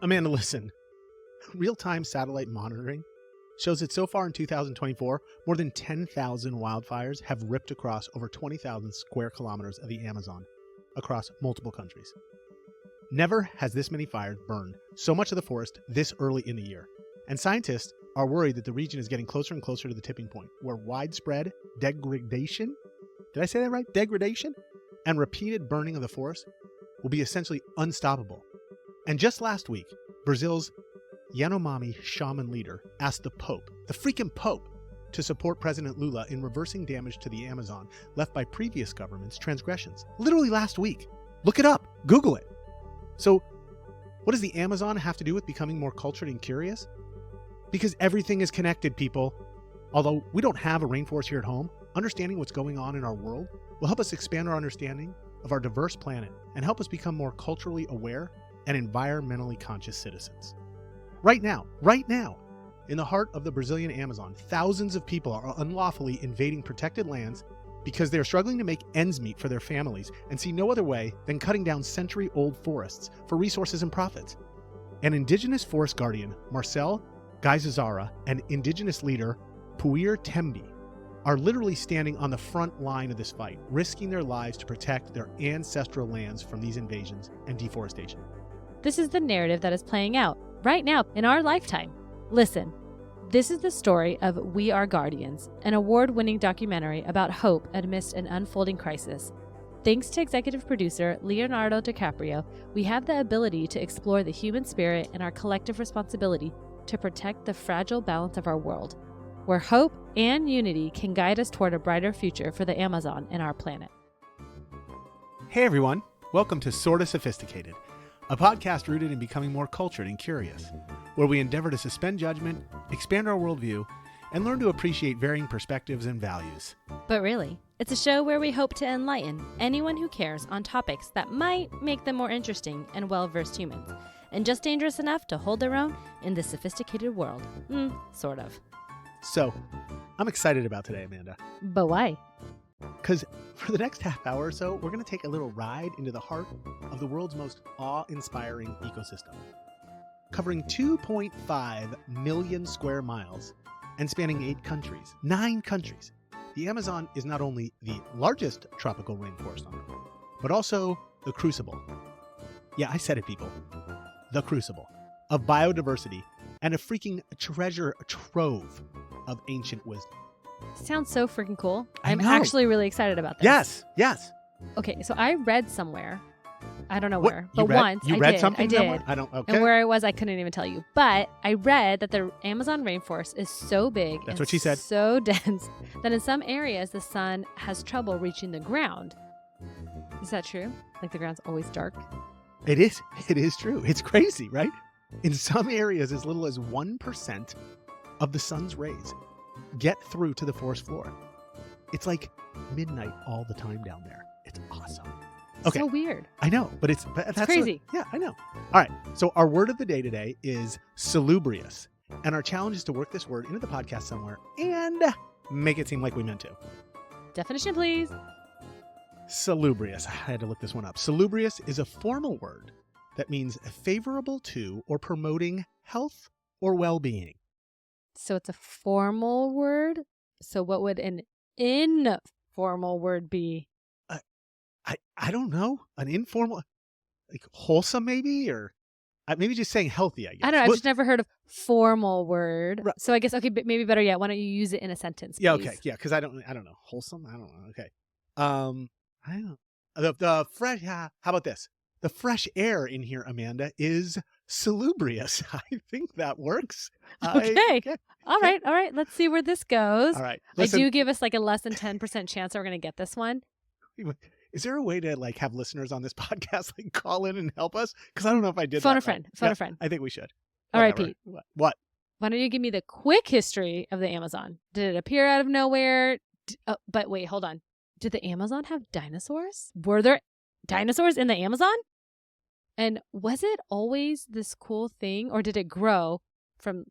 Amanda, listen. Real-time satellite monitoring shows that so far in 2024, more than 10,000 wildfires have ripped across over 20,000 square kilometers of the Amazon across multiple countries. Never has this many fires burned so much of the forest this early in the year. And scientists are worried that the region is getting closer and closer to the tipping point, where widespread degradation, did I say that right? Degradation? And repeated burning of the forest will be essentially unstoppable. And just last week, Brazil's Yanomami shaman leader asked the Pope, the freaking Pope, to support President Lula in reversing damage to the Amazon left by previous governments' transgressions. Literally last week. Look it up. Google it. So, what does the Amazon have to do with becoming more cultured and curious? Because everything is connected, people. Although we don't have a rainforest here at home, understanding what's going on in our world will help us expand our understanding of our diverse planet and help us become more culturally aware and environmentally conscious citizens. Right now, in the heart of the Brazilian Amazon, thousands of people are unlawfully invading protected lands because they are struggling to make ends meet for their families and see no other way than cutting down century-old forests for resources and profits. An indigenous forest guardian, Marcel Gaizazara, and indigenous leader, Puir Tembi, are literally standing on the front line of this fight, risking their lives to protect their ancestral lands from these invasions and deforestation. This is the narrative that is playing out right now in our lifetime. Listen, this is the story of We Are Guardians, an award-winning documentary about hope amidst an unfolding crisis. Thanks to executive producer Leonardo DiCaprio, we have the ability to explore the human spirit and our collective responsibility to protect the fragile balance of our world, where hope and unity can guide us toward a brighter future for the Amazon and our planet. Hey everyone, welcome to Sorta Sophisticated, a podcast rooted in becoming more cultured and curious, where we endeavor to suspend judgment, expand our worldview, and learn to appreciate varying perspectives and values. But really, it's a show where we hope to enlighten anyone who cares on topics that might make them more interesting and well-versed humans, and just dangerous enough to hold their own in this sophisticated world. Sort of. So, I'm excited about today, Amanda. But why? Because for the next half hour or so, we're going to take a little ride into the heart of the world's most awe-inspiring ecosystem, covering 2.5 million square miles and spanning 9 countries. The Amazon is not only the largest tropical rainforest on Earth, but also the crucible. Yeah, I said it, people. The crucible of biodiversity and a freaking treasure trove of ancient wisdom. Sounds so freaking cool. I I'm know. actually really excited about this. Yes. Okay, so I read somewhere, I don't know What? where, You but read, once you I read did. something I did. somewhere? I don't. Okay. And where I was, I couldn't even tell you. But I read that the Amazon rainforest is so big That's and what she said. so dense that in some areas the sun has trouble reaching the ground. Is that true? Like the ground's always dark? It is. It is true. It's crazy, right? In some areas, as little as 1% of the sun's rays get through to the forest floor. It's like midnight all the time down there. It's awesome. Okay. So weird. I know, but that's crazy. Yeah, I know. All right. So our word of the day today is salubrious. And our challenge is to work this word into the podcast somewhere and make it seem like we meant to. Definition, please. Salubrious. I had to look this one up. Salubrious is a formal word that means favorable to or promoting health or well-being. So it's a formal word. So what would an informal word be? I don't know. An informal, like wholesome maybe, or maybe just saying healthy, I guess. I don't know. I've just never heard of formal word. Right. So I guess, okay, but maybe better yet, why don't you use it in a sentence, please? Yeah, okay. Yeah, because I don't know. Wholesome? I don't know. Okay. I don't know. The fresh, how about this? The fresh air in here, Amanda, is salubrious. I think that works. Okay. All right. Let's see where this goes. All right. Listen, I do give us like a less than 10% chance that we're going to get this one. Is there a way to like have listeners on this podcast like call in and help us? Because I don't know if I did. Phone that a friend. right. Phone a friend. I think we should. All right, Whatever. Pete. What? Why don't you give me the quick history of the Amazon? Did it appear out of nowhere? But wait, hold on. Did the Amazon have dinosaurs? Were there dinosaurs in the Amazon? And was it always this cool thing, or did it grow from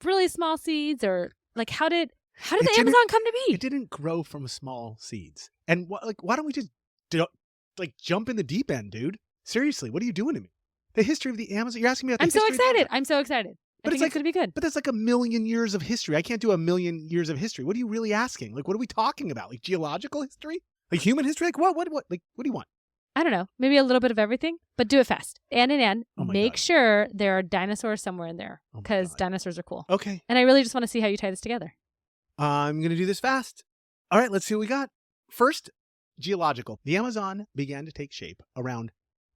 really small seeds, or like how did the Amazon come to be? It didn't grow from small seeds. And why don't we just jump in the deep end, dude? Seriously, what are you doing to me? The history of the Amazon. You're asking me about the I'm so history of the excited. Amazon. I'm so excited. But I think it's going to be good. But that's like a million years of history. I can't do a million years of history. What are you really asking? Like, what are we talking about? Like geological history? Like human history? Like what? Like, what do you want? I don't know. Maybe a little bit of everything, but do it fast. And Oh my make God. sure there are dinosaurs somewhere in there Oh my because God. dinosaurs are cool. Okay. And I really just want to see how you tie this together. I'm going to do this fast. All right, let's see what we got. First, geological. The Amazon began to take shape around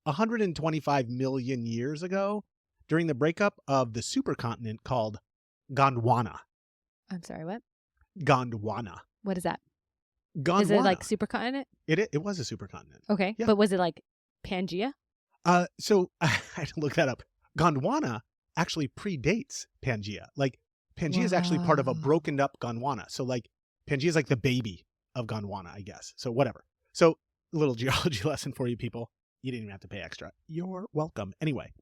125 million years ago during the breakup of the supercontinent called Gondwana. I'm sorry, what? Gondwana. What is that? Gondwana. Is it like supercontinent? It was a supercontinent. Okay. Yeah. But was it like Pangea? So I had to look that up. Gondwana actually predates Pangea. Like Pangea is actually part of a Wow. broken up Gondwana. So like Pangea is like the baby of Gondwana, I guess. So whatever. So a little geology lesson for you people. You didn't even have to pay extra. You're welcome. Anyway,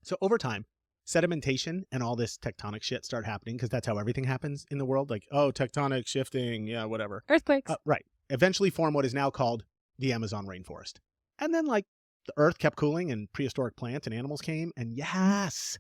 so over time, sedimentation and all this tectonic shit start happening because that's how everything happens in the world. Like, oh, tectonic shifting, yeah, whatever. Earthquakes. Right. Eventually form what is now called the Amazon rainforest. And then like the earth kept cooling and prehistoric plants and animals came. And yes,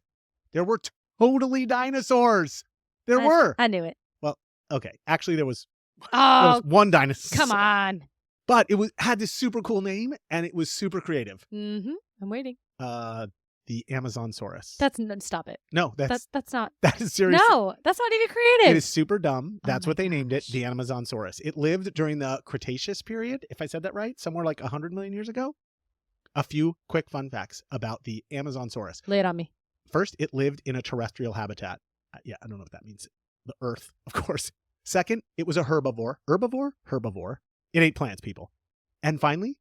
there were totally dinosaurs. There were. I knew it. Well, okay. Actually, there was Oh, one dinosaur. come on. But it had this super cool name and it was super creative. Mm-hmm. I'm waiting. The Amazonsaurus. Stop it. No, that's not. that is serious. No, that's not even creative. It is super dumb. That's my what they named it, gosh. the Amazonsaurus. It lived during the Cretaceous period, if I said that right, somewhere like 100 million years ago. A few quick fun facts about the Amazonsaurus. Lay it on me. First, it lived in a terrestrial habitat. Yeah, I don't know what that means. The Earth, of course. Second, it was a herbivore. Herbivore. It ate plants, people. And finally,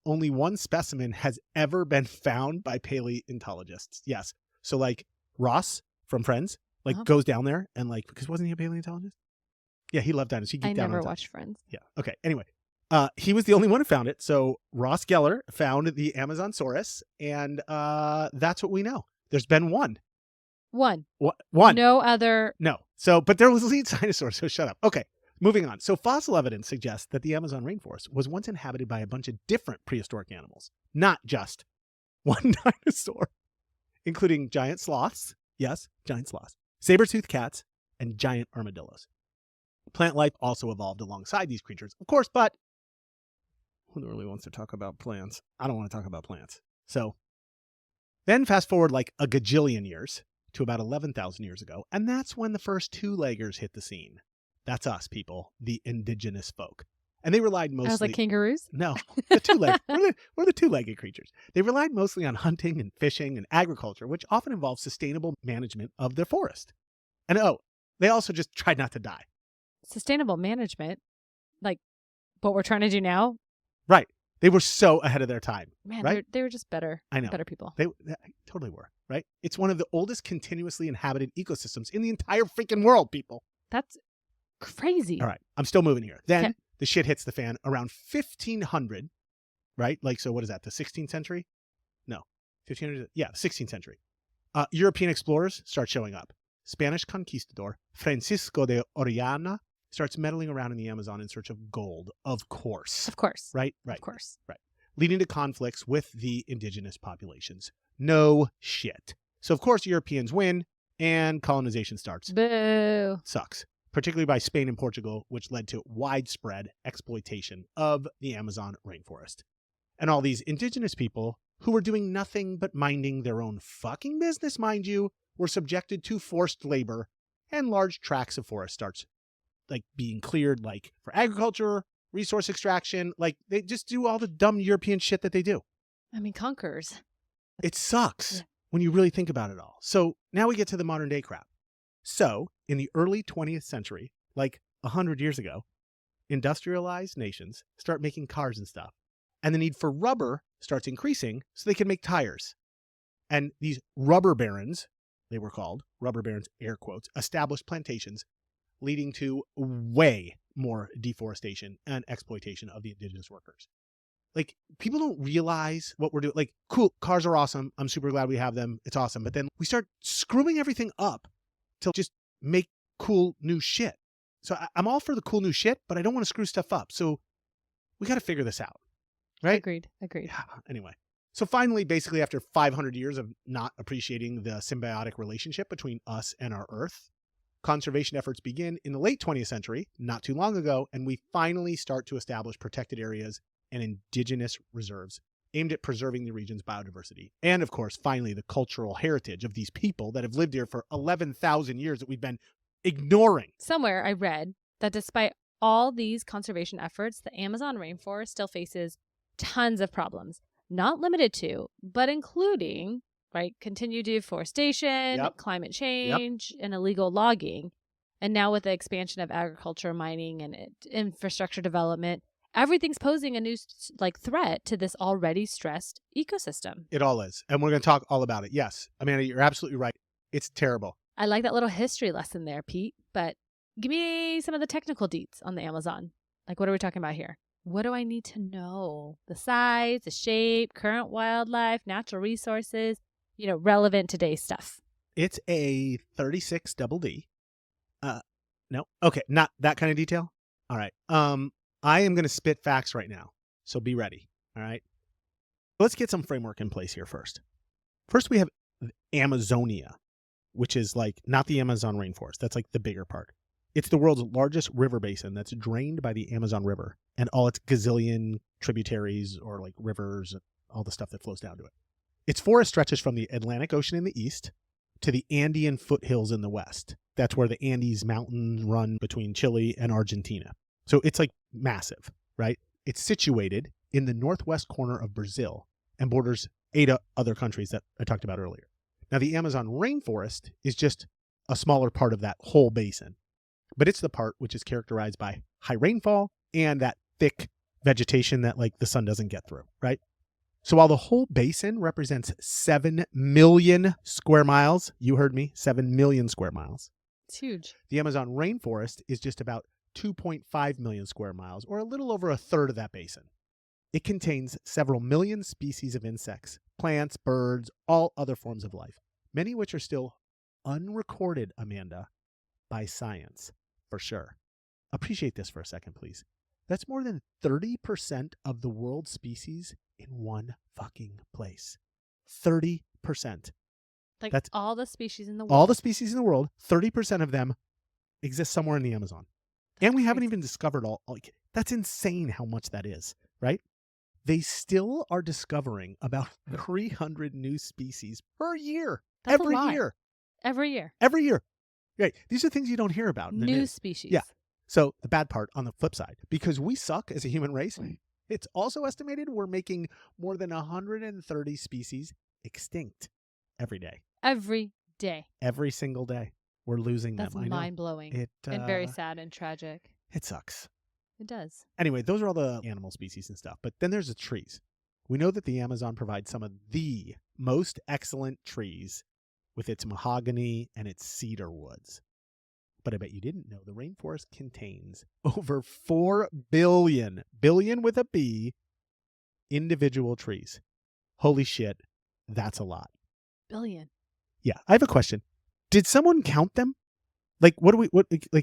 only one specimen has ever been found by paleontologists. Yes. So like Ross from Friends, like goes down there and like, because wasn't he a paleontologist? Yeah, he loved dinosaurs. He geeked I down never on watched Friends. Yeah. Okay. Anyway, he was the only one who found it. So Ross Geller found the Amazonsaurus, and that's what we know. There's been one. One. One. No other. No. So, but there was lead dinosaur, so shut up. Okay. Moving on. So fossil evidence suggests that the Amazon rainforest was once inhabited by a bunch of different prehistoric animals, not just one dinosaur, including giant sloths. Yes, giant sloths, saber-toothed cats, and giant armadillos. Plant life also evolved alongside these creatures, of course, but who really wants to talk about plants? I don't want to talk about plants. So then fast forward like a gajillion years to about 11,000 years ago, and that's when the first two-leggers hit the scene. That's us, people, the indigenous folk. And they relied mostly... I was like kangaroos? No, the two-legged. we're the two-legged creatures. They relied mostly on hunting and fishing and agriculture, which often involves sustainable management of their forest. And they also just tried not to die. Sustainable management? Like what we're trying to do now? Right. They were so ahead of their time. Man, right? they were just better. I know. Better people. They totally were, right? It's one of the oldest continuously inhabited ecosystems in the entire freaking world, people. That's crazy. All right. I'm still moving here. Then Okay. the shit hits the fan around 1500, right? Like, so what is that? The 16th century? No. 1500? Yeah, 16th century. European explorers start showing up. Spanish conquistador Francisco de Orellana starts meddling around in the Amazon in search of gold, of course. Of course. Right? Of course. Right. Leading to conflicts with the indigenous populations. No shit. So, of course, Europeans win and colonization starts. Boo. Sucks. Particularly by Spain and Portugal, which led to widespread exploitation of the Amazon rainforest. And all these indigenous people, who were doing nothing but minding their own fucking business, mind you, were subjected to forced labor, and large tracts of forest starts like being cleared, like for agriculture, resource extraction, like they just do all the dumb European shit that they do. I mean, conquerors. It sucks Yeah. when you really think about it all. So now we get to the modern day crap. So in the early 20th century, like 100 years ago, industrialized nations start making cars and stuff. And the need for rubber starts increasing so they can make tires. And these rubber barons, they were called, rubber barons, air quotes, established plantations, leading to way more deforestation and exploitation of the indigenous workers. Like, people don't realize what we're doing. Like, cool, cars are awesome. I'm super glad we have them. It's awesome. But then we start screwing everything up to just make cool new shit. So I'm all for the cool new shit, but I don't want to screw stuff up. So we got to figure this out. Right? Agreed. Yeah. Anyway, So finally, basically after 500 years of not appreciating the symbiotic relationship between us and our Earth, conservation efforts begin in the late 20th century, not too long ago, and we finally start to establish protected areas and indigenous reserves aimed at preserving the region's biodiversity. And of course, finally, the cultural heritage of these people that have lived here for 11,000 years that we've been ignoring. Somewhere I read that despite all these conservation efforts, the Amazon rainforest still faces tons of problems, not limited to, but including, right, continued deforestation, Yep. climate change, and illegal logging. And now with the expansion of agriculture, mining, and infrastructure development, everything's posing a new threat to this already stressed ecosystem. It all is. And we're going to talk all about it. Yes. Amanda, you're absolutely right. It's terrible. I like that little history lesson there, Pete, but give me some of the technical deets on the Amazon. Like, what are we talking about here? What do I need to know? The size, the shape, current wildlife, natural resources, relevant today's stuff. It's a 36 double D. No. Okay. Not that kind of detail. All right. I am going to spit facts right now. So be ready. All right. Let's get some framework in place here first. First, we have Amazonia, which is like not the Amazon rainforest. That's like the bigger part. It's the world's largest river basin that's drained by the Amazon River and all its gazillion tributaries or like rivers, all the stuff that flows down to it. Its forest stretches from the Atlantic Ocean in the east to the Andean foothills in the west. That's where the Andes Mountains run between Chile and Argentina. So it's like massive, right? It's situated in the northwest corner of Brazil and borders 8 other countries that I talked about earlier. Now, the Amazon rainforest is just a smaller part of that whole basin, but it's the part which is characterized by high rainfall and that thick vegetation that like the sun doesn't get through, right? So while the whole basin represents 7 million square miles, you heard me, 7 million square miles. It's huge. The Amazon rainforest is just about 2.5 million square miles, or a little over a third of that basin. It contains several million species of insects, plants, birds, all other forms of life, many which are still unrecorded, Amanda, by science, for sure. Appreciate this for a second, please. That's more than 30% of the world's species in one fucking place. 30%. That's all the species in the world. All the species in the world, 30% of them exist somewhere in the Amazon. And we haven't even discovered all. Like, that's insane how much that is, right? They still are discovering about 300 new species per year. That's every a lot. year. Every year. Every year. Right. These are things you don't hear about. New species. Yeah. So the bad part on the flip side, because we suck as a human race, it's also estimated we're making more than 130 species extinct every day. Every day. Every single day. We're losing them. That's mind-blowing and very sad and tragic. It sucks. It does. Anyway, those are all the animal species and stuff. But then there's the trees. We know that the Amazon provides some of the most excellent trees with its mahogany and its cedar woods. But I bet you didn't know the rainforest contains over 4 billion with a B, individual trees. Holy shit, that's a lot. Billion. Yeah, I have a question. Did someone count them? Like,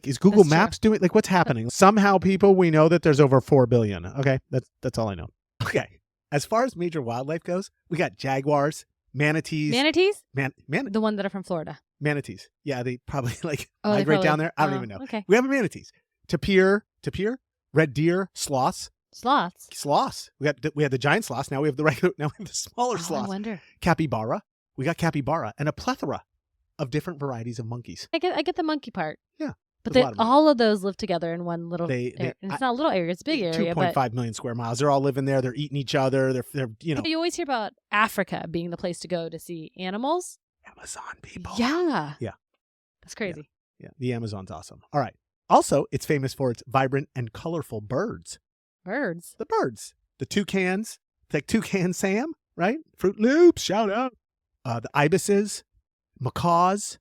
is Google Maps doing? Like, what's happening? Somehow, people, we know that there's over 4 billion. Okay, that's all I know. Okay, as far as major wildlife goes, we got jaguars, manatees. Manatees? The one that are from Florida. Manatees. Yeah, they probably migrate down there. I don't even know. Okay. We have manatees. Tapir, red deer, sloths. Sloths. We had the giant sloths. Now we have the regular. Now we have the smaller sloths. I wonder. Capybara. We got capybara and a plethora of different varieties of monkeys. I get the monkey part. Yeah. But all of those live together in one little area. And it's not a little area, it's a big area. 2.5 million square miles. They're all living there. They're eating each other. They're You always hear about Africa being the place to go to see animals. Amazon people. Yeah. Yeah. That's crazy. Yeah. The Amazon's awesome. All right. Also, it's famous for its vibrant and colorful birds. Birds? The birds. The toucans. It's like Toucan Sam, right? Fruit Loops. Shout out. The ibises. Macaws.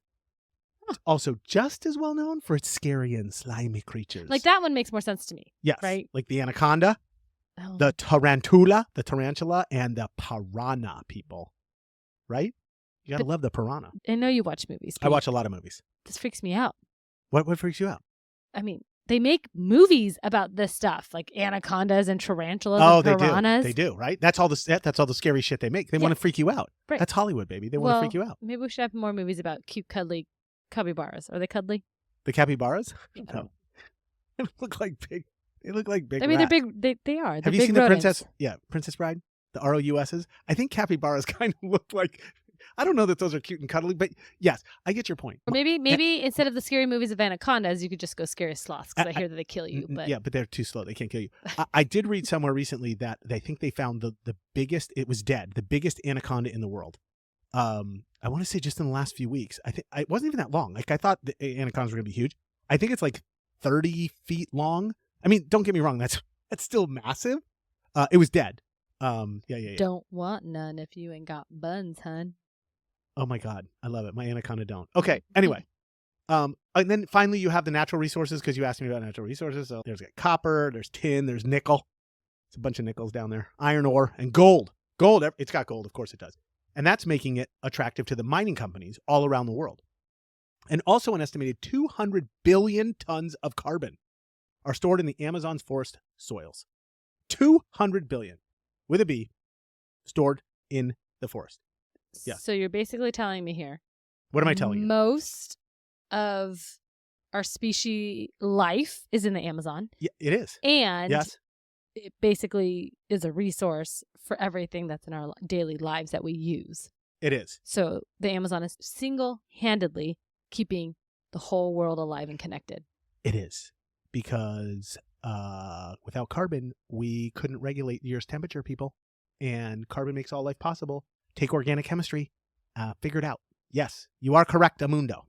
It's also just as well known for its scary and slimy creatures. Like that one makes more sense to me. Yes. Right? Like the anaconda, the tarantula, and the piranha people. Right? You gotta love the piranha. I know you watch movies. Pete. I watch a lot of movies. This freaks me out. What freaks you out? I mean, they make movies about this stuff, like anacondas and tarantulas and piranhas. They do, right? That's all the scary shit they make. They want to freak you out. Right. That's Hollywood, baby. They want to freak you out. Maybe we should have more movies about cute, cuddly capybaras. Are they cuddly? The capybaras? No. They look like big. They look like big. I mean, rats. they're big. They are. They're Have you big seen rodents. the Princess? Yeah, Princess Bride, the ROUSs. I think capybaras kind of look like. I don't know that those are cute and cuddly, but yes, I get your point. Or maybe instead of the scary movies of anacondas, you could just go scary sloths, because I hear that they kill you. But yeah, but they're too slow. They can't kill you. I did read somewhere recently that they think they found the biggest. It was dead. The biggest anaconda in the world. I want to say just in the last few weeks. I think it wasn't even that long. Like I thought the anacondas were gonna be huge. I think it's like 30 feet long. I mean, don't get me wrong. That's still massive. It was dead. Yeah. Don't want none if you ain't got buns, hun. Oh my God. I love it. My anaconda don't. Okay. Anyway. And then finally you have the natural resources, because you asked me about natural resources. So there's copper, there's tin, there's nickel. It's a bunch of nickels down there. Iron ore and gold. Gold. It's got gold. Of course it does. And that's making it attractive to the mining companies all around the world. And also an estimated 200 billion tons of carbon are stored in the Amazon's forest soils. 200 billion with a B stored in the forest. Yeah. So you're basically telling me here. What am I telling you? Most of our species life is in the Amazon. Yeah, it is. And yes, it basically is a resource for everything that's in our daily lives that we use. It is. So the Amazon is single-handedly keeping the whole world alive and connected. It is. Because without carbon, we couldn't regulate the Earth's temperature, people. And carbon makes all life possible. Take organic chemistry. Figure it out. Yes, you are correct, Amundo.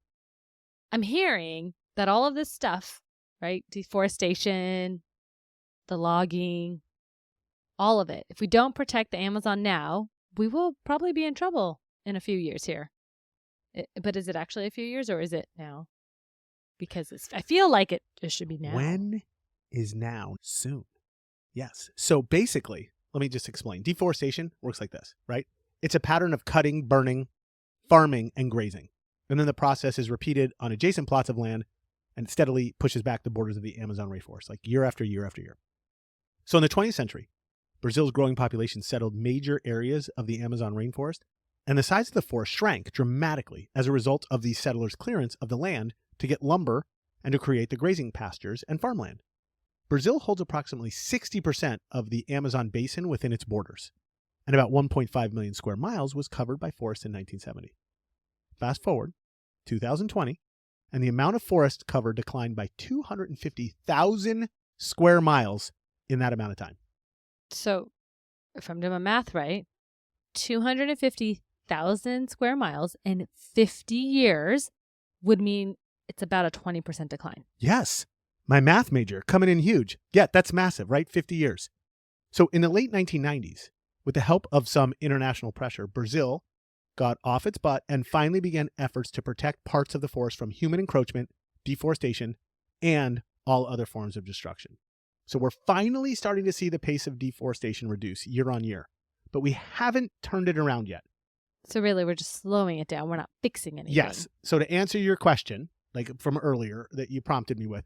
I'm hearing that all of this stuff, right? Deforestation, the logging, all of it. If we don't protect the Amazon now, we will probably be in trouble in a few years here. But is it actually a few years, or is it now? Because I feel like it should be now. When is now? Soon. Yes. So basically, let me just explain. Deforestation works like this, right? It's a pattern of cutting, burning, farming, and grazing. And then the process is repeated on adjacent plots of land and steadily pushes back the borders of the Amazon rainforest, like year after year after year. So in the 20th century, Brazil's growing population settled major areas of the Amazon rainforest, and the size of the forest shrank dramatically as a result of these settlers' clearance of the land to get lumber and to create the grazing pastures and farmland. Brazil holds approximately 60% of the Amazon basin within its borders, and about 1.5 million square miles was covered by forest in 1970. Fast forward, 2020, and the amount of forest cover declined by 250,000 square miles in that amount of time. So, if I'm doing my math right, 250,000 square miles in 50 years would mean it's about a 20% decline. Yes. My math major coming in huge. Yeah, that's massive, right? 50 years. So in the late 1990s, with the help of some international pressure, Brazil got off its butt and finally began efforts to protect parts of the forest from human encroachment, deforestation, and all other forms of destruction. So we're finally starting to see the pace of deforestation reduce year on year, but we haven't turned it around yet. So really, we're just slowing it down. We're not fixing anything. Yes. So to answer your question, like from earlier that you prompted me with,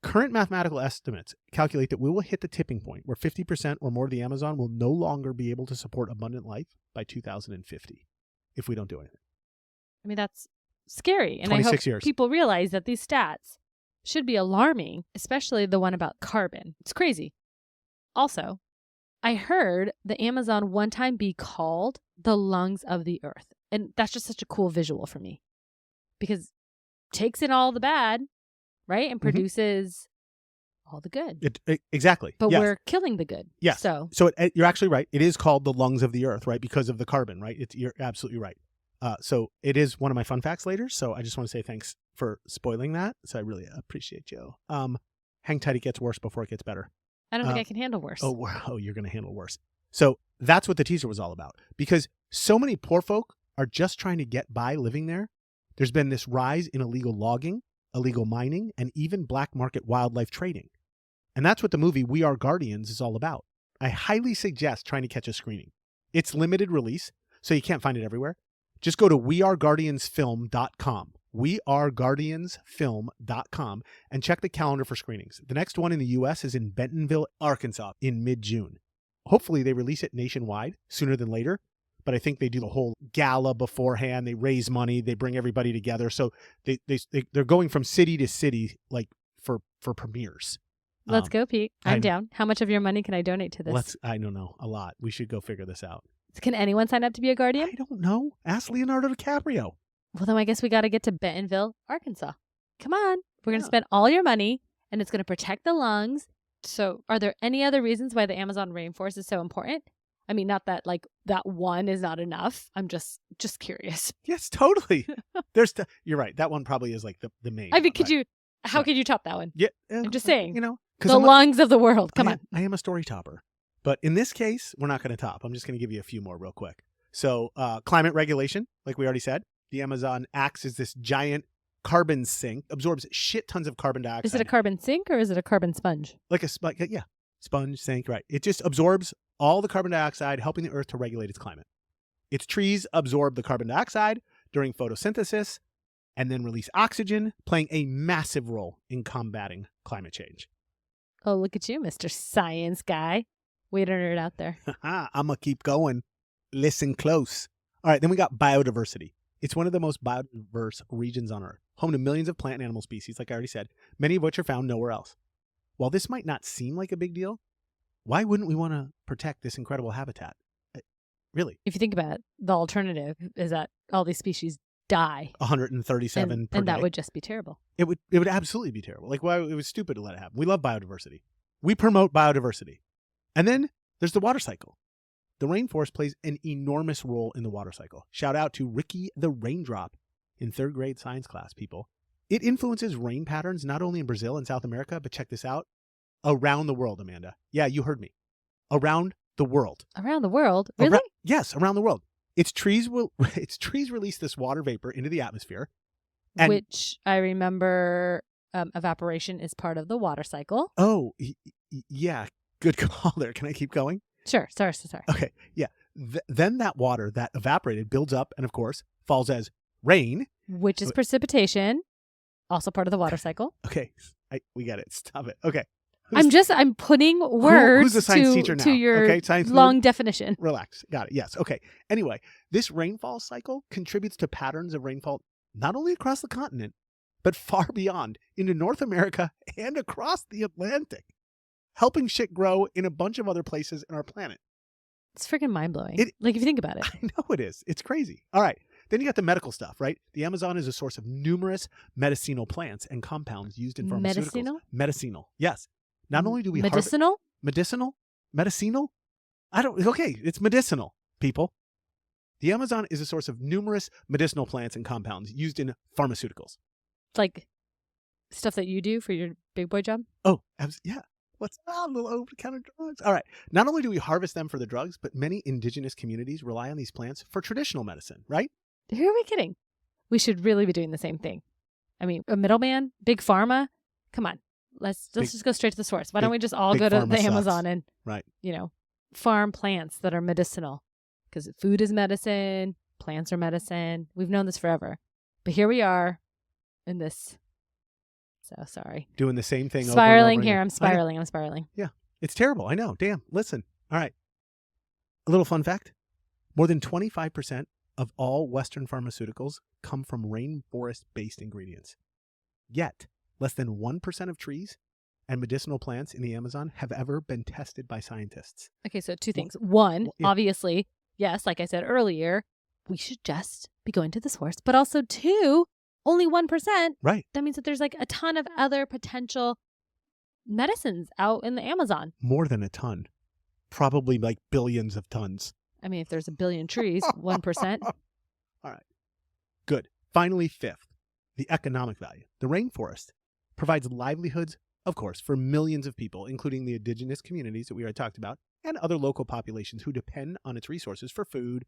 current mathematical estimates calculate that we will hit the tipping point where 50% or more of the Amazon will no longer be able to support abundant life by 2050 if we don't do anything. I mean, that's scary. And 26 I hope years. people realize that these stats should be alarming, especially the one about carbon. It's crazy. Also, I heard the Amazon one time be called the lungs of the earth. And that's just such a cool visual for me, because it takes in all the bad, right? And produces all the good. Exactly. But yes. we're killing the good. Yes. So you're actually right. It is called the lungs of the earth, right? Because of the carbon, right? You're absolutely right. So it is one of my fun facts later. So I just want to say thanks for spoiling that. So I really appreciate you. Hang tight. It gets worse before it gets better. I don't think I can handle worse. Oh, you're going to handle worse. So that's what the teaser was all about, because so many poor folk are just trying to get by living there. There's been this rise in illegal logging, illegal mining, and even black market wildlife trading. And that's what the movie We Are Guardians is all about. I highly suggest trying to catch a screening. It's limited release, so you can't find it everywhere. Just go to weareguardiansfilm.com weareguardiansfilm.com and check the calendar for screenings. The next one in the U.S. is in Bentonville, Arkansas in mid-June. Hopefully they release it nationwide sooner than later, but I think they do the whole gala beforehand. They raise money. They bring everybody together. So they're going from city to city like for premieres. Let's go, Pete. I'm down. How much of your money can I donate to this? I don't know. A lot. We should go figure this out. Can anyone sign up to be a guardian? I don't know. Ask Leonardo DiCaprio. Well, then I guess we got to get to Bentonville, Arkansas. Come on. We're going to spend all your money, and it's going to protect the lungs. So are there any other reasons why the Amazon rainforest is so important? I mean, not that like that one is not enough. I'm just curious. Yes, totally. You're right. That one probably is like the main. I mean, how could you top that one? Yeah. I'm just saying. The lungs of the world. Come on. I am a story topper. But in this case, we're not going to top. I'm just going to give you a few more real quick. So climate regulation, like we already said. The Amazon acts as this giant carbon sink, absorbs shit tons of carbon dioxide. Is it a carbon sink or is it a carbon sponge? Like sponge, sink, right. It just absorbs all the carbon dioxide, helping the earth to regulate its climate. Its trees absorb the carbon dioxide during photosynthesis and then release oxygen, playing a massive role in combating climate change. Oh, look at you, Mr. Science Guy. Way to nerd out there. I'm going to keep going. Listen close. All right, then we got biodiversity. It's one of the most biodiverse regions on Earth, home to millions of plant and animal species, like I already said, many of which are found nowhere else. While this might not seem like a big deal, why wouldn't we want to protect this incredible habitat? Really? If you think about it, the alternative is that all these species die. 137 per and day. That would just be terrible. It would absolutely be terrible. Like, why it was stupid to let it happen. We love biodiversity. We promote biodiversity. And then there's the water cycle. The rainforest plays an enormous role in the water cycle. Shout out to Ricky the Raindrop in 3rd grade science class, people. It influences rain patterns not only in Brazil and South America, but check this out, around the world, Amanda. Yeah, you heard me. Around the world. Around the world? Really? Yes, around the world. Its trees release this water vapor into the atmosphere. Which I remember evaporation is part of the water cycle. Oh, yeah. Good call there. Can I keep going? Sure. Sorry. Okay. Yeah. Then that water that evaporated builds up and, of course, falls as rain. Which is precipitation. Also part of the water cycle. Okay. We got it. Stop it. Okay. I'm putting words who's the science teacher now? To your okay, long definition. Relax. Got it. Yes. Okay. Anyway, this rainfall cycle contributes to patterns of rainfall not only across the continent, but far beyond into North America and across the Atlantic, helping shit grow in a bunch of other places in our planet. It's freaking mind-blowing. Like, if you think about it. I know it is. It's crazy. All right. Then you got the medical stuff, right? The Amazon is a source of numerous medicinal plants and compounds used in pharmaceuticals. Medicinal? Yes. Not only do we Medicinal? Medicinal? Okay, it's medicinal, people. The Amazon is a source of numerous medicinal plants and compounds used in pharmaceuticals. Like stuff that you do for your big boy job? Oh, yeah. What's a little over-the-counter drugs? All right. Not only do we harvest them for the drugs, but many indigenous communities rely on these plants for traditional medicine, right? Who are we kidding? We should really be doing the same thing. I mean, a middleman, big pharma. Come on. Let's just go straight to the source. Why don't we just all go to the Amazon and, farm plants that are medicinal? Because food is medicine. Plants are medicine. We've known this forever. But here we are in this. So sorry. Doing the same thing spiraling over and over. I'm spiraling. Yeah. It's terrible. I know. Damn. Listen. All right. A little fun fact. More than 25% of all Western pharmaceuticals come from rainforest-based ingredients. Yet, less than 1% of trees and medicinal plants in the Amazon have ever been tested by scientists. Okay, so two things. One, obviously, yes, like I said earlier, we should just be going to the source. But also, two, only 1%. Right. That means that there's like a ton of other potential medicines out in the Amazon. More than a ton. Probably like billions of tons. I mean, if there's a billion trees, 1%. All right. Good. Finally, fifth, the economic value. The rainforest provides livelihoods, of course, for millions of people, including the indigenous communities that we already talked about, and other local populations who depend on its resources for food,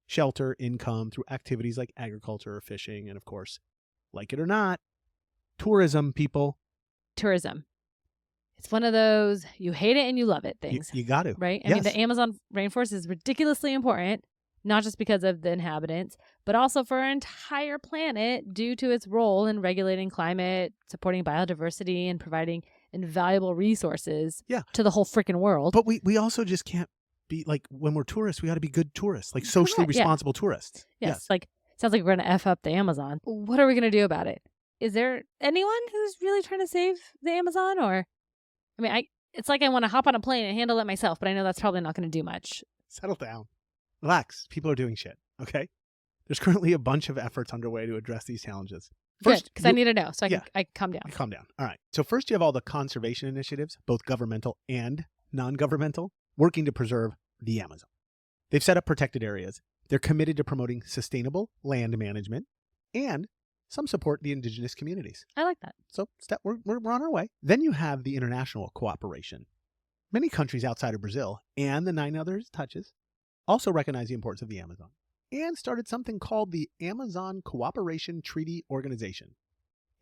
shelter, income through activities like agriculture or fishing, and of course, like it or not, tourism, people. Tourism. It's one of those you hate it and you love it things. You got to. Right? I mean, the Amazon rainforest is ridiculously important, not just because of the inhabitants, but also for our entire planet due to its role in regulating climate, supporting biodiversity, and providing invaluable resources to the whole freaking world. But we also just can't be like, when we're tourists, we got to be good tourists, like socially responsible tourists. Yes. Like, sounds like we're going to F up the Amazon. What are we going to do about it? Is there anyone who's really trying to save the Amazon? Or, I mean, it's like I want to hop on a plane and handle it myself, but I know that's probably not going to do much. Settle down. Relax. People are doing shit, okay? There's currently a bunch of efforts underway to address these challenges. First, because I need to know, so I can calm down. Calm down. All right. So first you have all the conservation initiatives, both governmental and non-governmental, working to preserve the Amazon. They've set up protected areas. They're committed to promoting sustainable land management, and some support the indigenous communities. I like that. So we're on our way. Then you have the international cooperation. Many countries outside of Brazil and the 9 other touches also recognize the importance of the Amazon and started something called the Amazon Cooperation Treaty Organization,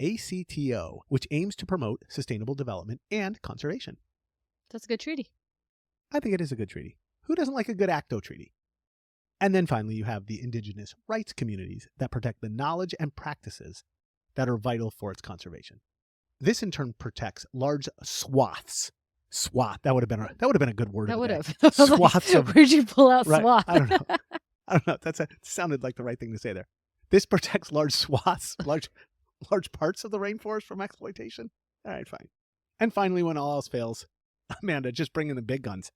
ACTO, which aims to promote sustainable development and conservation. That's a good treaty. I think it is a good treaty. Who doesn't like a good ACTO treaty? And then finally, you have the indigenous rights communities that protect the knowledge and practices that are vital for its conservation. This in turn protects large swaths. Swath. That would have been a good word. That would have. Swaths of. Where'd you pull out right, swath? I don't know. It sounded like the right thing to say there. This protects large swaths, large parts of the rainforest from exploitation. All right, fine. And finally, when all else fails, Amanda, just bring in the big guns.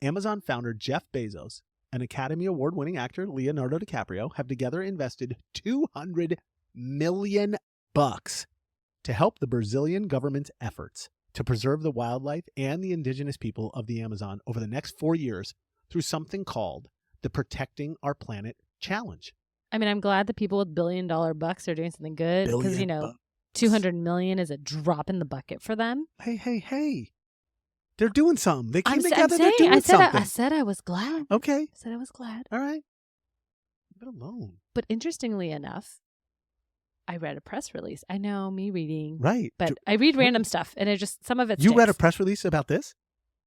Amazon founder Jeff Bezos and Academy Award-winning actor Leonardo DiCaprio have together invested $200 million to help the Brazilian government's efforts to preserve the wildlife and the indigenous people of the Amazon over the next 4 years through something called the Protecting Our Planet Challenge. I mean, I'm glad the people with $1 billion bucks are doing something good because, $200 million is a drop in the bucket for them. Hey. They're doing something. They came together. They're doing something. I said I was glad. Okay. I said I was glad. All right. Leave it alone. But interestingly enough, I read a press release. I know, me reading. Right. But I read random stuff, and some of it You read a press release about this?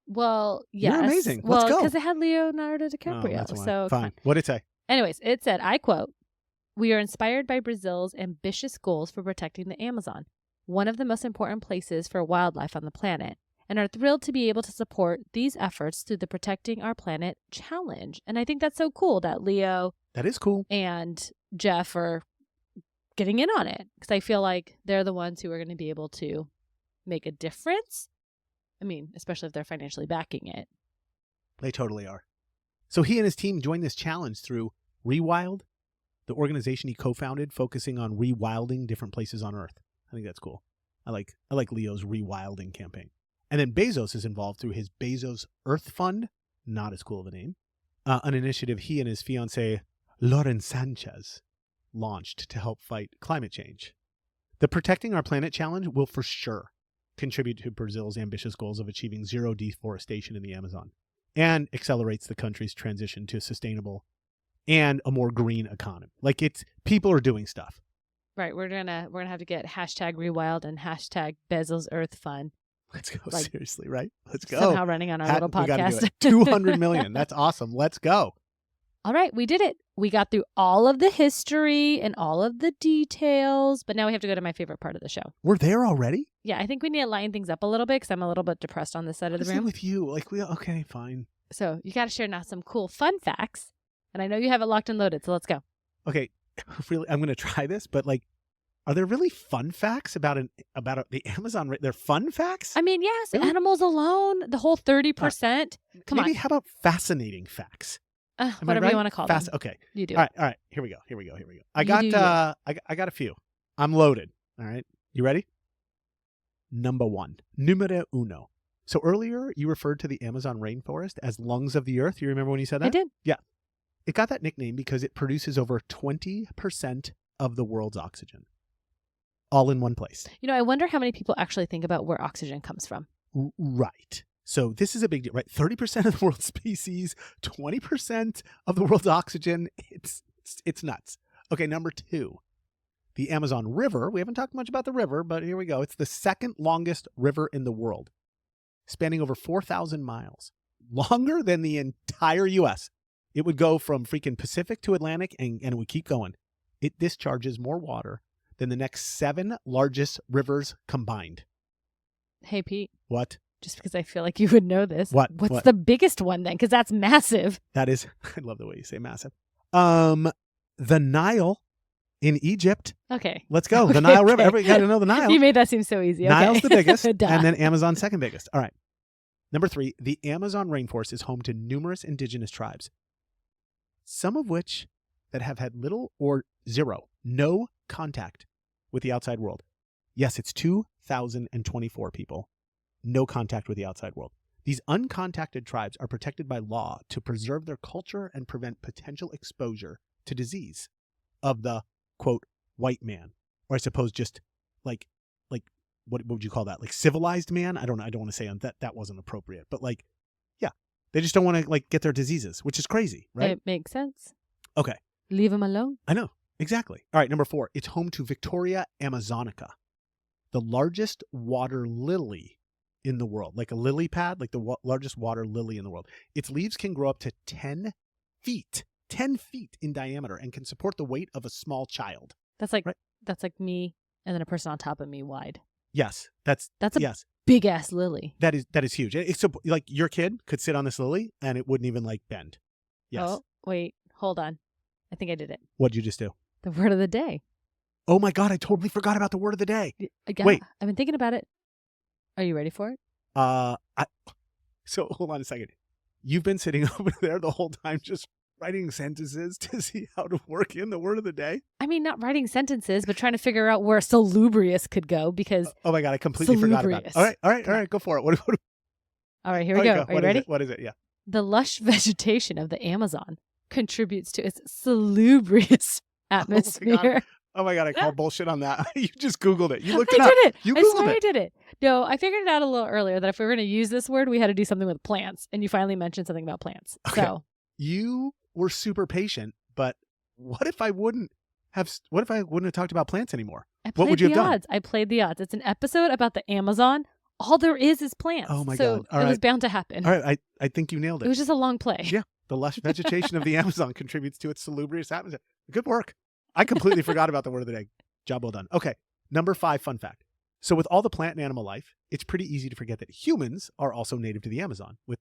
Well, yes. You're amazing. Let's go. Because it had Leonardo DiCaprio. Oh, that's why. So fine. What did it say? Anyways, it said, I quote, "We are inspired by Brazil's ambitious goals for protecting the Amazon, one of the most important places for wildlife on the planet, and are thrilled to be able to support these efforts through the Protecting Our Planet Challenge." And I think that's so cool that Leo That is cool. and Jeff are getting in on it, because I feel like they're the ones who are going to be able to make a difference. I mean, especially if they're financially backing it. They totally are. So he and his team joined this challenge through Rewild, the organization he co-founded focusing on rewilding different places on Earth. I think that's cool. I like Leo's rewilding campaign. And then Bezos is involved through his Bezos Earth Fund, not as cool of a name, an initiative he and his fiancée, Lauren Sanchez, launched to help fight climate change. The Protecting Our Planet Challenge will for sure contribute to Brazil's ambitious goals of achieving zero deforestation in the Amazon and accelerates the country's transition to sustainable and a more green economy. Like, people are doing stuff. Right. We're gonna have to get #rewild and #Bezos Earth Fund. Let's go. Seriously, right? Let's go. Somehow running on our little podcast. 200 million. That's awesome. Let's go. All right, we did it. We got through all of the history and all of the details, but now we have to go to my favorite part of the show. We're there already? Yeah, I think we need to line things up a little bit because I'm a little bit depressed on this side of the room. With you? Okay, fine. So you got to share now some cool fun facts, and I know you have it locked and loaded, so let's go. Okay, really, I'm going to try this, but are there really fun facts about the Amazon? They're fun facts? I mean, yes, really? Animals alone, the whole 30%. Come on. Maybe how about fascinating facts? Whatever you want to call them. Okay. You do. All right. Here we go. I got a few. I'm loaded. All right. You ready? Number 1. Numero uno. So earlier you referred to the Amazon rainforest as lungs of the earth. You remember when you said that? I did. Yeah. It got that nickname because it produces over 20% of the world's oxygen. All in one place. I wonder how many people actually think about where oxygen comes from. Right. So this is a big deal, right? 30% of the world's species, 20% of the world's oxygen. It's nuts. Okay, number 2. The Amazon River. We haven't talked much about the river, but here we go. It's the second longest river in the world, spanning over 4,000 miles. Longer than the entire U.S. It would go from freaking Pacific to Atlantic, and it would keep going. It discharges more water than the next 7 largest rivers combined. Hey, Pete. What? Just because I feel like you would know this. What's the biggest one then? Because that's massive. That is, I love the way you say massive. The Nile in Egypt. Okay. Let's go. The Nile River. Everybody got to know the Nile. You made that seem so easy. Okay. Nile's the biggest, and Duh. then Amazon second biggest. All right. Number 3, the Amazon rainforest is home to numerous indigenous tribes, some of which that have had little or no contact with the outside world. Yes, it's 2,024 people. No contact with the outside world. These uncontacted tribes are protected by law to preserve their culture and prevent potential exposure to disease of the, quote, white man. Or I suppose just like what would you call that? Like civilized man? I don't want to say that wasn't appropriate. But like, yeah, they just don't want to like get their diseases, which is crazy, right? It makes sense. Okay. Leave them alone. I know. Exactly. All right. Number 4, it's home to Victoria amazonica, the largest water lily in the world, like a lily pad, like the largest water lily in the world. Its leaves can grow up to 10 feet in diameter and can support the weight of a small child. That's like me and then a person on top of me wide. Yes, that's a big ass lily. That is huge. It's so, like your kid could sit on this lily and it wouldn't even like bend. Yes. Oh, wait, hold on. I think I did it. What'd you just do? The word of the day. Oh my God, I totally forgot about the word of the day. Wait, I've been thinking about it. Are you ready for it? So hold on a second. You've been sitting over there the whole time just writing sentences to see how to work in the word of the day? I mean, not writing sentences, but trying to figure out where salubrious could go because... Oh my God, I completely forgot about it. All right, go for it. What all right, here we go. Are you ready? What is it? Yeah. The lush vegetation of the Amazon contributes to its salubrious atmosphere. Oh my God, I call bullshit on that. You just Googled it. You looked it up. I did it. You Googled Googled I did it. No, I figured it out a little earlier that if we were going to use this word, we had to do something with plants. And you finally mentioned something about plants. Okay. So you were super patient, but what if I wouldn't have talked about plants anymore? What would you have done? I played the odds. It's an episode about the Amazon. All there is plants. Oh my God. All it right. was bound to happen. All right. I think you nailed it. It was just a long play. Yeah. The lush vegetation of the Amazon contributes to its salubrious atmosphere. Good work. I completely forgot about the word of the day. Job well done. Okay. Number 5, fun fact. So with all the plant and animal life, it's pretty easy to forget that humans are also native to the Amazon, with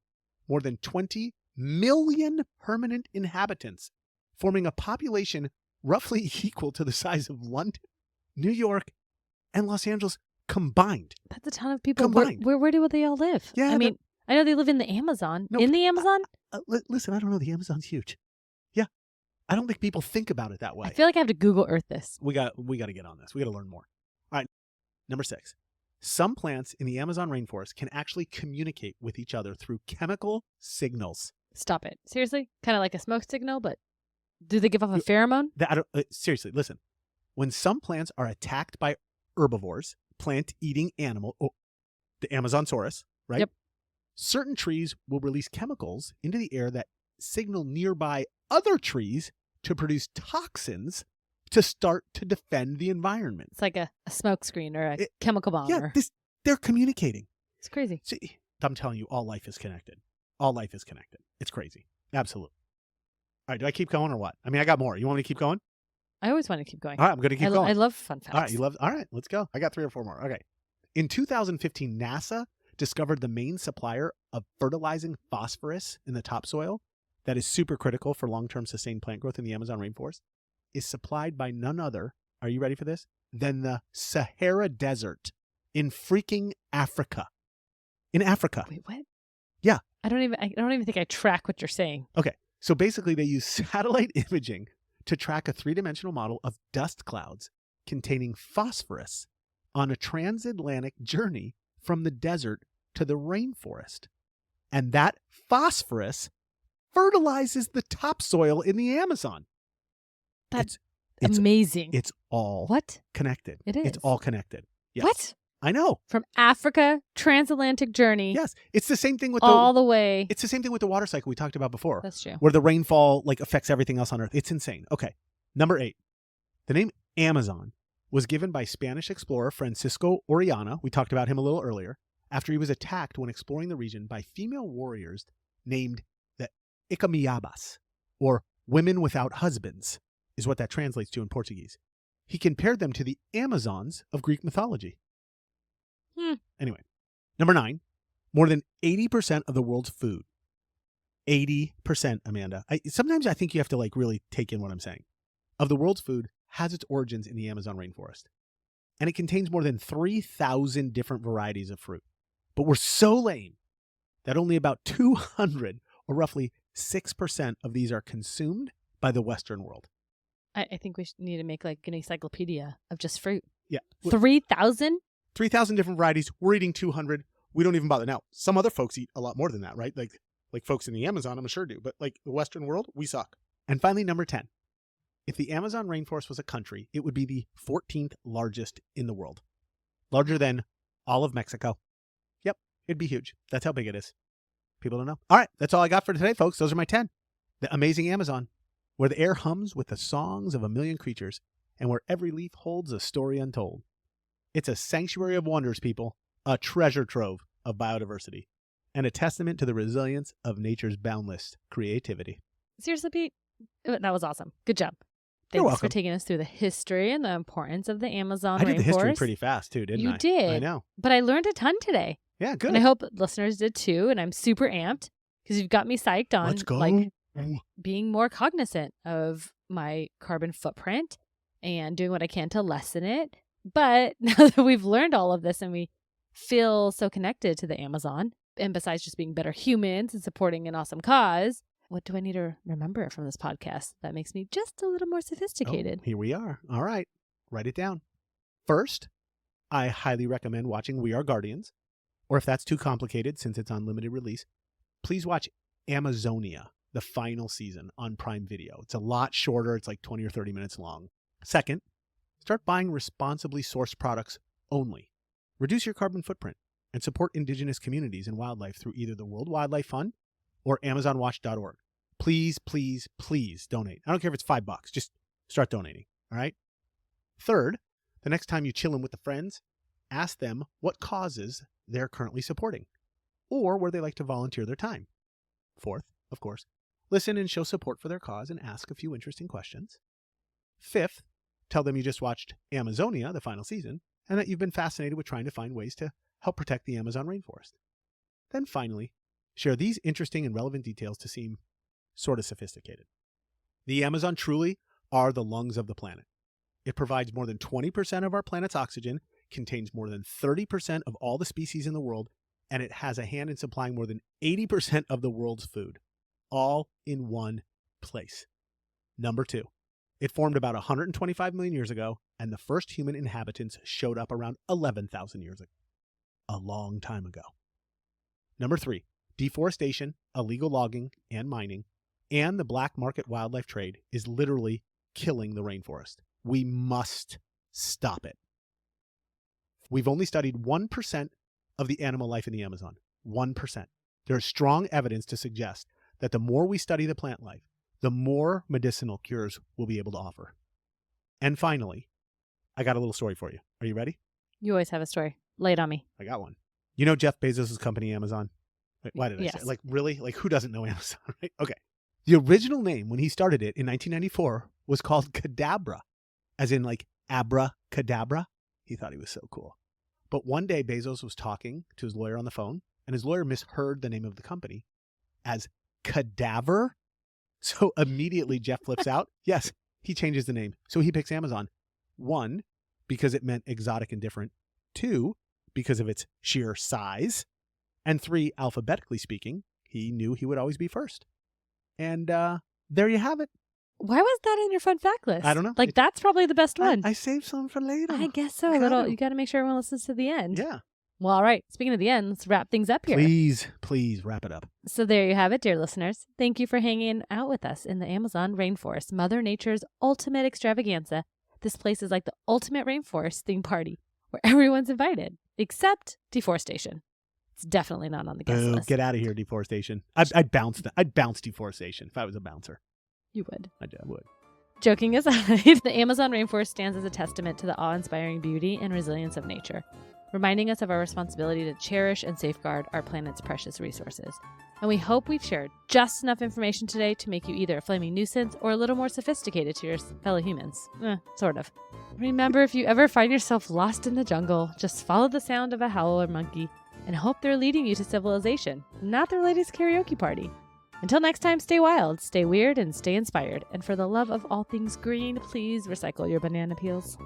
more than 20 million permanent inhabitants, forming a population roughly equal to the size of London, New York, and Los Angeles combined. That's a ton of people. Combined. Where do they all live? Yeah, I mean, I know they live in the Amazon. No, in the Amazon? Listen, I don't know. The Amazon's huge. Yeah. I don't think people think about it that way. I feel like I have to Google Earth this. We got to get on this. We got to learn more. All right. Number 6. Some plants in the Amazon rainforest can actually communicate with each other through chemical signals. Stop it. Seriously? Kind of like a smoke signal, but do they give off a pheromone? Seriously, listen. When some plants are attacked by herbivores, plant-eating animal, the Amazonsaurus, right? Yep. Certain trees will release chemicals into the air that signal nearby other trees to produce toxins to start to defend the environment. It's like a smoke screen or a chemical bomb. Yeah, they're communicating. It's crazy. See, I'm telling you, all life is connected. All life is connected. It's crazy. Absolutely. All right, do I keep going or what? I mean, I got more. You want me to keep going? I always want to keep going. All right, I'm going to keep going. I love fun facts. All right, let's go. I got 3 or 4 more. Okay. In 2015, NASA discovered the main supplier of fertilizing phosphorus in the topsoil that is super critical for long-term sustained plant growth in the Amazon rainforest is supplied by none other, are you ready for this, than the Sahara Desert in freaking Africa. In Africa. Wait, what? Yeah. I don't even think I track what you're saying. Okay. So basically they use satellite imaging to track a 3-dimensional model of dust clouds containing phosphorus on a transatlantic journey from the desert to the rainforest. And that phosphorus fertilizes the topsoil in the Amazon. That's amazing. It's all connected. It is. It's all connected. Yes. What? I know. From Africa, transatlantic journey. Yes. It's the same thing with all the way. It's the same thing with the water cycle we talked about before. That's true. Where the rainfall affects everything else on Earth. It's insane. Okay. Number 8. The name Amazon was given by Spanish explorer Francisco Orellana. We talked about him a little earlier. After he was attacked when exploring the region by female warriors named the Icamiabas. or women without husbands, is what that translates to in Portuguese. He compared them to the Amazons of Greek mythology. Anyway, number 9, more than 80% of the world's food. 80%, Amanda. Sometimes I think you have to really take in what I'm saying. Of the world's food has its origins in the Amazon rainforest. And it contains more than 3,000 different varieties of fruit. But we're so lame that only about 200, or roughly 6% of these are consumed by the Western world. I think we need to make an encyclopedia of just fruit. Yeah. 3,000? 3,000 different varieties. We're eating 200. We don't even bother. Now, some other folks eat a lot more than that, right? Like folks in the Amazon, I'm sure do. But the Western world, we suck. And finally, number 10. If the Amazon rainforest was a country, it would be the 14th largest in the world. Larger than all of Mexico. Yep, it'd be huge. That's how big it is. People don't know. All right, that's all I got for today, folks. Those are my 10. The amazing Amazon, where the air hums with the songs of a million creatures, and where every leaf holds a story untold. It's a sanctuary of wonders, people, a treasure trove of biodiversity, and a testament to the resilience of nature's boundless creativity. Seriously, Pete? That was awesome. Good job. You're Thanks welcome. for taking us through the history and the importance of the Amazon rainforest. I did the history pretty fast, too, didn't I? You did. I know. But I learned a ton today. Yeah, good. And I hope listeners did too. And I'm super amped because you've got me psyched on Let's go. Being more cognizant of my carbon footprint and doing what I can to lessen it. But now that we've learned all of this and we feel so connected to the Amazon, and besides just being better humans and supporting an awesome cause, what do I need to remember from this podcast that makes me just a little more sophisticated? Here we are. All right. Write it down. First, I highly recommend watching We Are Guardians. Or if that's too complicated, since it's on limited release, please watch Amazonia, the final season, on Prime Video. It's a lot shorter. It's 20 or 30 minutes long. Second, start buying responsibly sourced products only. Reduce your carbon footprint and support indigenous communities and wildlife through either the World Wildlife Fund or AmazonWatch.org. Please, please, please donate. I don't care if it's $5. Just start donating. All right. Third, the next time you chill in with the friends, ask them what causes they're currently supporting or where they like to volunteer their time. Fourth, of course, listen and show support for their cause and ask a few interesting questions. Fifth, tell them you just watched Amazonia, the final season, and that you've been fascinated with trying to find ways to help protect the Amazon rainforest. Then finally, share these interesting and relevant details to seem sort of sophisticated. The Amazon truly are the lungs of the planet. It provides more than 20% of our planet's oxygen, contains more than 30% of all the species in the world, and it has a hand in supplying more than 80% of the world's food, all in one place. Number 2, it formed about 125 million years ago, and the first human inhabitants showed up around 11,000 years ago. A long time ago. Number 3, deforestation, illegal logging and mining, and the black market wildlife trade is literally killing the rainforest. We must stop it. We've only studied 1% of the animal life in the Amazon. 1%. There is strong evidence to suggest that the more we study the plant life, the more medicinal cures we'll be able to offer. And finally, I got a little story for you. Are you ready? You always have a story. Lay it on me. I got one. You know Jeff Bezos' company, Amazon? Why did I Yes. say it? Really? Who doesn't know Amazon, right? Okay. The original name when he started it in 1994 was called Cadabra, as in abracadabra. He thought he was so cool. But one day Bezos was talking to his lawyer on the phone, and his lawyer misheard the name of the company as Cadaver. So immediately Jeff flips out. Yes, he changes the name. So he picks Amazon. 1, because it meant exotic and different. 2, because of its sheer size. And 3, alphabetically speaking, he knew he would always be first. And there you have it. Why was that in your fun fact list? I don't know. That's probably the best one. I saved some for later. I guess so. You got to make sure everyone listens to the end. Yeah. Well, all right. Speaking of the end, let's wrap things up here. Please wrap it up. So there you have it, dear listeners. Thank you for hanging out with us in the Amazon rainforest, Mother Nature's ultimate extravaganza. This place is like the ultimate rainforest theme party where everyone's invited, except deforestation. It's definitely not on the guest list. Get out of here, deforestation. I'd bounce deforestation if I was a bouncer. You would. I would. Joking aside, the Amazon rainforest stands as a testament to the awe-inspiring beauty and resilience of nature. reminding us of our responsibility to cherish and safeguard our planet's precious resources. And we hope we've shared just enough information today to make you either a flaming nuisance or a little more sophisticated to your fellow humans. Sort of. Remember, if you ever find yourself lost in the jungle, just follow the sound of a howler monkey and hope they're leading you to civilization, not their latest karaoke party. Until next time, stay wild, stay weird, and stay inspired. And for the love of all things green, please recycle your banana peels.